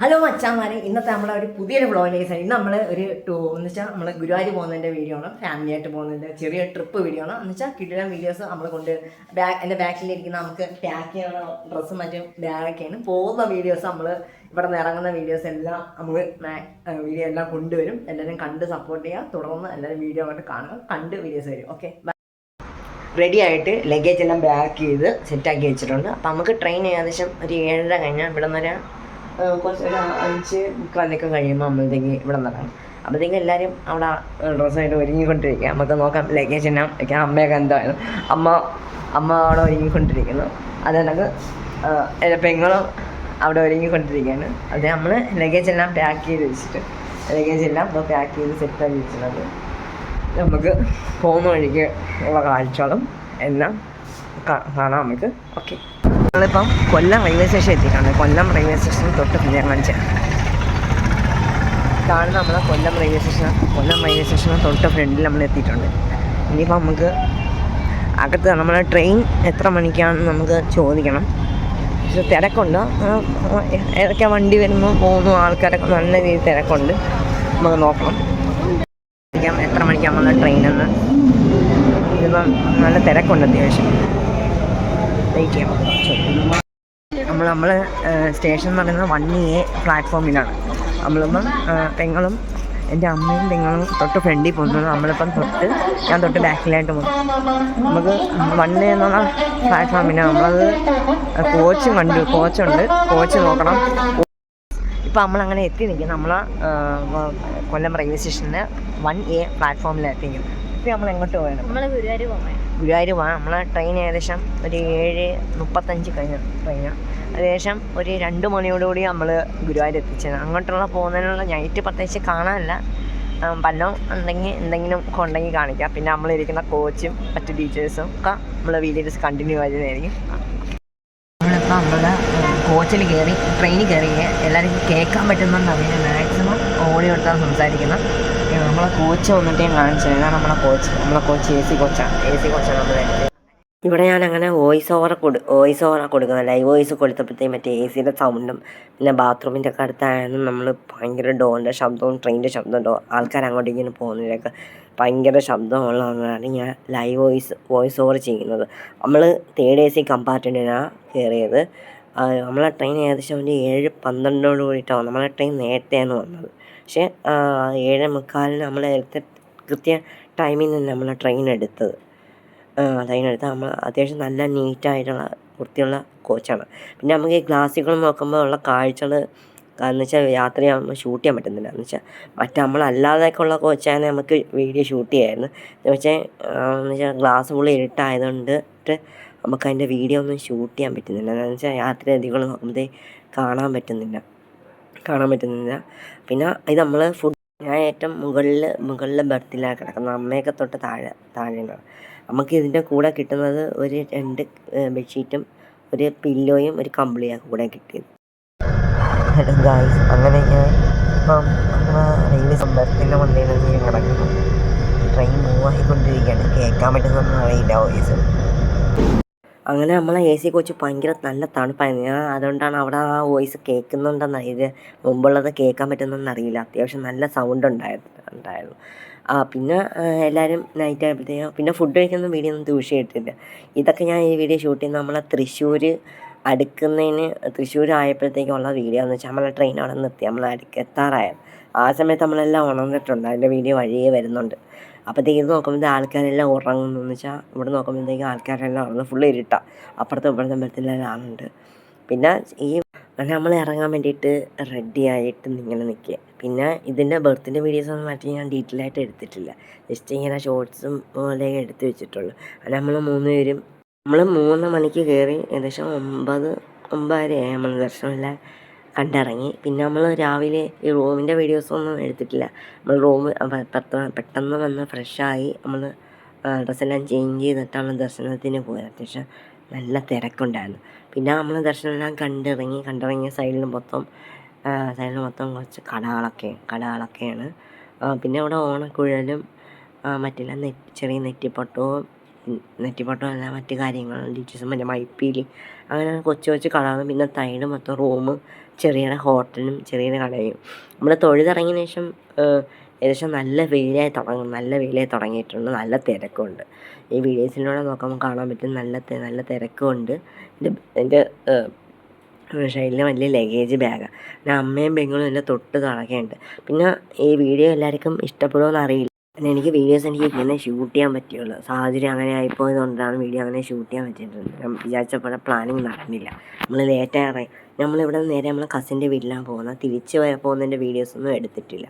Hello മച്ചാന്മാരെ, ഇന്നത്തെ നമ്മളെ ഒരു പുതിയൊരു വ്ളോഗിലേക്ക് ഇന്ന് നമ്മൾ ഒരു എന്ന് വെച്ചാൽ നമ്മൾ ഗുരുവായൂർ പോകുന്നതിൻ്റെ വീഡിയോ ആണ്, ഫാമിലി ആയിട്ട് പോകുന്നതിൻ്റെ ചെറിയ ട്രിപ്പ് വീഡിയോ ആണ്. എന്ന് വെച്ചാൽ കിടിലൻ വീഡിയോസ് നമ്മൾ കൊണ്ട് എൻ്റെ ബാക്കിലിരിക്കുന്ന നമുക്ക് പാക്ക് ചെയ്യാനുള്ള ഡ്രസ്സും മറ്റും ബാഗൊക്കെയാണ് പോകുന്ന വീഡിയോസ്. നമ്മൾ ഇവിടെ നിന്ന് ഇറങ്ങുന്ന വീഡിയോസ് എല്ലാം നമ്മൾ വീഡിയോ എല്ലാം കൊണ്ടുവരും. എല്ലാവരും കണ്ട് സപ്പോർട്ട് ചെയ്യുക. തുടർന്ന് എല്ലാവരും വീഡിയോ അങ്ങോട്ട് കാണുക, കണ്ട് വീഡിയോസ് വരും. ഓക്കെ, റെഡി ആയിട്ട് ലഗേജ് എല്ലാം ബാക്ക് ചെയ്ത് സെറ്റാക്കി വെച്ചിട്ടുണ്ട്. അപ്പോൾ നമുക്ക് ട്രെയിൻ ഏകദേശം ഒരു 7:30 കഴിഞ്ഞാൽ ഇവിടെ നിന്ന് കുറച്ചൊരു 5:45 കഴിയുമ്പോൾ നമ്മളത്തേക്ക് ഇവിടെ നിന്നിറങ്ങും. അപ്പോഴത്തേക്ക് എല്ലാവരും അവിടെ ഡ്രസ്സായിട്ട് ഒരുങ്ങിക്കൊണ്ടിരിക്കുക. നമുക്ക് നോക്കാം ലഗേജ് എല്ലാം വയ്ക്കാം. അമ്മയൊക്കെ എന്തായാലും അമ്മ അവിടെ ഒരുങ്ങിക്കൊണ്ടിരിക്കുന്നു. അതെനിക്ക് പെങ്ങളും അവിടെ ഒരുങ്ങിക്കൊണ്ടിരിക്കുകയാണ്. അത് നമ്മൾ ലഗേജ് എല്ലാം പാക്ക് ചെയ്ത് വെച്ചിട്ട് ലഗേജ് എല്ലാം ഇപ്പോൾ പാക്ക് ചെയ്ത് സെറ്റാക്കി വെച്ചിട്ടുണ്ട്. നമുക്ക് പോകുന്ന വഴിക്ക് ഉള്ള കാഴ്ചകളും എല്ലാം കാണാം നമുക്ക്. ഓക്കെ, നമ്മളിപ്പം കൊല്ലം റെയിൽവേ സ്റ്റേഷൻ എത്തിയിട്ടുണ്ട്. കൊല്ലം റെയിൽവേ സ്റ്റേഷൻ തൊട്ട് ഞാൻ കാണിച്ചാൽ കാണുന്ന നമ്മളെ കൊല്ലം റെയിൽവേ സ്റ്റേഷൻ തൊട്ട് ഫ്രണ്ടിൽ നമ്മൾ എത്തിയിട്ടുണ്ട്. ഇനിയിപ്പോൾ നമുക്ക് അകത്ത് നമ്മളെ ട്രെയിൻ എത്ര മണിക്കാണെന്ന് നമുക്ക് ചോദിക്കണം. പക്ഷെ തിരക്കുണ്ട്, ഏതൊക്കെ വണ്ടി വരുന്നു പോകുന്നു, ആൾക്കാരൊക്കെ നല്ല രീതിയിൽ തിരക്കുണ്ട്. നമുക്ക് നോക്കണം എത്ര മണിക്കാണ് നമ്മളെ ട്രെയിനെന്ന്. ഇതിപ്പം നല്ല തിരക്കുണ്ട് അത്യാവശ്യം. വെയിറ്റ് ചെയ്യാം. നമ്മൾ സ്റ്റേഷൻ എന്ന് പറയുന്നത് 1A പ്ലാറ്റ്ഫോമിലാണ്. നമ്മളിപ്പം പെങ്ങളും എൻ്റെ അമ്മയും പെങ്ങളും തൊട്ട് ഫ്രണ്ടിൽ പോകുന്നത്. നമ്മളിപ്പം ഞാൻ തൊട്ട് ബാക്കിലായിട്ട് പോകും. നമുക്ക് 1A എന്നുള്ള പ്ലാറ്റ്ഫോമിന് നമ്മളത് കോച്ചുണ്ട്. കോച്ച് നോക്കണം. ഇപ്പം നമ്മളങ്ങനെ എത്തി നിൽക്കും. നമ്മൾ കൊല്ലം റെയിൽവേ സ്റ്റേഷനിൽ 1A പ്ലാറ്റ്ഫോമിലാണ് എത്തിക്കുന്നത്. ഇപ്പം നമ്മൾ എങ്ങോട്ട് പോകണം? നമ്മൾ ഗുരുവായൂർ പോകാം. നമ്മളെ ട്രെയിൻ ഏകദേശം ഒരു 7:35 കഴിഞ്ഞ ട്രെയിനാണ്. ഏകദേശം ഒരു 2 മണിയോടുകൂടി നമ്മൾ ഗുരുവായൂർ എത്തിച്ചത്. അങ്ങോട്ടുള്ള പോകുന്നതിനുള്ള നൈറ്റ് പ്രത്യേകിച്ച് കാണാനില്ല. പലതും എന്തെങ്കിലും ഉണ്ടെങ്കിൽ കാണിക്കാം. പിന്നെ നമ്മളിരിക്കുന്ന കോച്ചും മറ്റു ടീച്ചേഴ്സും ഒക്കെ നമ്മൾ വീഡിയോസ് കണ്ടിന്യൂ ആയതായിരിക്കും. നമ്മളിപ്പോൾ നമ്മുടെ കോച്ചിൽ കയറി ട്രെയിനിൽ കയറി എല്ലാവർക്കും കേൾക്കാൻ പറ്റുന്നുണ്ട്. അതിന് മാക്സിമം ഓഡിയോ എടുത്താണ് സംസാരിക്കുന്നത്. നമ്മളെ കോച്ച് വന്നിട്ട് ഞാൻ കാണിച്ചത്. ഇതാണ് നമ്മളെ കോച്ച് AC കോച്ചാണ് നമ്മളെ. ഇവിടെ ഞാൻ അങ്ങനെ വോയിസ് ഓവർ കൊടുക്കുന്നത്. ലൈവ് വോയിസ് കൊടുത്തപ്പോഴത്തേക്കും മറ്റേ AC സൗണ്ടും പിന്നെ ബാത്റൂമിൻ്റെ ഒക്കെ അടുത്തായിരുന്നു നമ്മൾ ഭയങ്കര ഡോറിൻ്റെ ശബ്ദവും ട്രെയിനിൻ്റെ ശബ്ദവും ആൾക്കാർ അങ്ങോട്ടേക്ക് ഇങ്ങനെ പോകുന്നതിനൊക്കെ ഭയങ്കര ശബ്ദമുള്ളതാണ് ഞാൻ ലൈവ് വോയിസ് ഓവർ ചെയ്യുന്നത്. നമ്മൾ 3rd AC കമ്പാർട്ട്മെൻറ്റിനാണ് കയറിയത്. നമ്മളെ ട്രെയിൻ ഏകദേശം ഒരു 7:12 കൂടിയിട്ടാണ്. നമ്മളെ ട്രെയിൻ നേരത്തെയാണ് വന്നത്. പക്ഷേ 7:45 നമ്മൾ കൃത്യ ടൈമിൽ നിന്ന് നമ്മൾ ട്രെയിൻ എടുത്ത് നമ്മൾ അത്യാവശ്യം നല്ല നീറ്റായിട്ടുള്ള വൃത്തിയുള്ള കോച്ചാണ്. പിന്നെ നമുക്ക് ഈ ഗ്ലാസ്സുകൾ നോക്കുമ്പോൾ ഉള്ള കാഴ്ചകൾ എന്ന് വെച്ചാൽ യാത്രയാകുമ്പോൾ ഷൂട്ട് ചെയ്യാൻ പറ്റുന്നില്ല. എന്ന് വെച്ചാൽ നമ്മളല്ലാതെയൊക്കെ ഉള്ള കോച്ചാണെങ്കിൽ നമുക്ക് വീഡിയോ ഷൂട്ട് ചെയ്യാമായിരുന്നു. എന്ന് വെച്ചാൽ ഗ്ലാസ് ഫുള്ള് ഇരുട്ടായതുകൊണ്ട് നമുക്ക് അതിൻ്റെ വീഡിയോ ഒന്നും ഷൂട്ട് ചെയ്യാൻ പറ്റുന്നില്ല. എന്ന് വെച്ചാൽ യാത്രയധികൾ നോക്കുമ്പോഴത്തേക്ക് കാണാൻ പറ്റുന്നില്ല. പിന്നെ ഇത് നമ്മൾ ഞാൻ ഏറ്റവും മുകളിൽ ബർത്തിലാണ് കിടക്കുന്നത്. അമ്മയൊക്കെ തൊട്ട് താഴെയാണ്. നമുക്ക് ഇതിൻ്റെ കൂടെ കിട്ടുന്നത് ഒരു 2 ബെഡ്ഷീറ്റും ഒരു പില്ലോയും ഒരു കമ്പിളിയാണ് കൂടെ കിട്ടിയത്. ഹലോ ഗായ്സ്, അങ്ങനെ ഞാൻ ഇപ്പം റെയിൽവേ ബർത്തിൻ്റെ മുന്നിൽ കിടക്കുന്നു. ട്രെയിൻ മൂവ് ആയിക്കൊണ്ടിരിക്കുകയാണ്. കേൾക്കാൻ പറ്റുന്നൊന്നും അറിയില്ല വോയിസ്. അങ്ങനെ നമ്മളെ AC കോച്ച് ഭയങ്കര നല്ല തണുപ്പായിരുന്നു. ഞാൻ അതുകൊണ്ടാണ് അവിടെ ആ വോയിസ് കേൾക്കുന്നുണ്ടെന്നറിയത്. മുമ്പുള്ളത് കേൾക്കാൻ പറ്റുന്നതെന്നറിയില്ല. അത്യാവശ്യം നല്ല സൗണ്ട് ഉണ്ടായിരുന്നു. പിന്നെ എല്ലാവരും നൈറ്റ് ആയപ്പോഴത്തേക്കും പിന്നെ ഫുഡ് കഴിക്കുന്ന വീഡിയോ ഒന്നും ദൂഷ്യമായിട്ടില്ല. ഇതൊക്കെ ഞാൻ ഈ വീഡിയോ ഷൂട്ട് ചെയ്യുന്നത് നമ്മളെ തൃശ്ശൂർ ആയപ്പോഴത്തേക്കുള്ള വീഡിയോ എന്ന് വെച്ചാൽ നമ്മളെ ട്രെയിൻ അവിടെ നിർത്തി നമ്മൾ എത്താറായത്. ആ സമയത്ത് നമ്മളെല്ലാം ഉണർന്നിട്ടുണ്ട്. അതിൻ്റെ വീഡിയോ വഴിയേ വരുന്നുണ്ട്. അപ്പോഴത്തേക്ക് ഇത് നോക്കുമ്പോഴത്തേക്ക് ആൾക്കാരെല്ലാം ഉറങ്ങുന്നു. എന്ന് വെച്ചാൽ ഇവിടെ നോക്കുമ്പോഴത്തേക്ക് ആൾക്കാരെല്ലാം ഉറങ്ങുന്നു. ഫുള്ള് ഇരുട്ടാണ്. അപ്പുറത്തും ബന്ധത്തിലെല്ലാം ആളുണ്ട്. പിന്നെ നമ്മൾ ഇറങ്ങാൻ വേണ്ടിയിട്ട് റെഡി ആയിട്ട് ഇങ്ങനെ നിൽക്കുക. പിന്നെ ഇതിൻ്റെ ബർത്തിൻ്റെ വീഡിയോസൊന്നും മറ്റേ ഞാൻ ഡീറ്റെയിൽ ആയിട്ട് എടുത്തിട്ടില്ല. ജസ്റ്റ് ഇങ്ങനെ ഷോർട്സും പോലെ എടുത്ത് വെച്ചിട്ടുള്ളൂ. അത് നമ്മൾ 3 പേരും 3 മണിക്ക് കയറി ഏകദേശം 9:30 നമ്മൾ ദർശനമെല്ലാം കണ്ടിറങ്ങി. പിന്നെ നമ്മൾ രാവിലെ ഈ റൂമിൻ്റെ വീഡിയോസൊന്നും എടുത്തിട്ടില്ല. നമ്മൾ പെട്ടെന്ന് വന്ന് ഫ്രഷായി നമ്മൾ ഡ്രസ്സെല്ലാം ചേഞ്ച് ചെയ്തിട്ടാണ് ദർശനത്തിന് പോയത്. അത്യാവശ്യം നല്ല തിരക്കുണ്ടായിരുന്നു. പിന്നെ നമ്മൾ ദർശനമെല്ലാം കണ്ടിറങ്ങിയ സൈഡിൽ മൊത്തം കുറച്ച് കടകളൊക്കെയാണ്. പിന്നെ ഇവിടെ ഓണക്കുഴലും മറ്റെല്ലാം ചെറിയ നെറ്റിപ്പട്ടവും അല്ല മറ്റു കാര്യങ്ങളും ടീച്ചേഴ്സും മറ്റേ മൈപ്പീലി അങ്ങനെ കൊച്ചു കടകളും പിന്നെ സൈഡ് മൊത്തം റൂമും ചെറിയ ഹോട്ടലും ചെറിയ കടയും. നമ്മൾ തൊഴുതിറങ്ങിയതിന് ശേഷം ഏകദേശം നല്ല വെയിലായി തുടങ്ങിയിട്ടുണ്ട്. നല്ല തിരക്കുണ്ട്. ഈ വീഡിയോസിലൂടെ നോക്കുമ്പോൾ കാണാൻ പറ്റും നല്ല തിരക്കുണ്ട്. എൻ്റെ സൈഡിൽ വലിയ ലഗേജ് ബാഗാണ്. പിന്നെ അമ്മയും പെങ്ങളും എൻ്റെ തൊട്ട് കിടക്കുന്നുണ്ട്. പിന്നെ ഈ വീഡിയോ എല്ലാവർക്കും ഇഷ്ടപ്പെടുമോ അറിയില്ല. പിന്നെ എനിക്ക് ഇങ്ങനെ ഷൂട്ട് ചെയ്യാൻ പറ്റുള്ളൂ. സാഹചര്യം അങ്ങനെ ആയിപ്പോയത് കൊണ്ടാണ് വീഡിയോ അങ്ങനെ ഷൂട്ട് ചെയ്യാൻ പറ്റിയിട്ടുണ്ട്. ഞാൻ വിചാരിച്ച പോലെ പ്ലാനിങ് നടന്നില്ല. നമ്മൾ ലേറ്റായി നമ്മളിവിടെ നേരെ നമ്മളെ കസിൻ്റെ വീട്ടിലാണ് പോകുന്നത്. തിരിച്ച് പോകുന്നതിൻ്റെ വീഡിയോസൊന്നും എടുത്തിട്ടില്ല.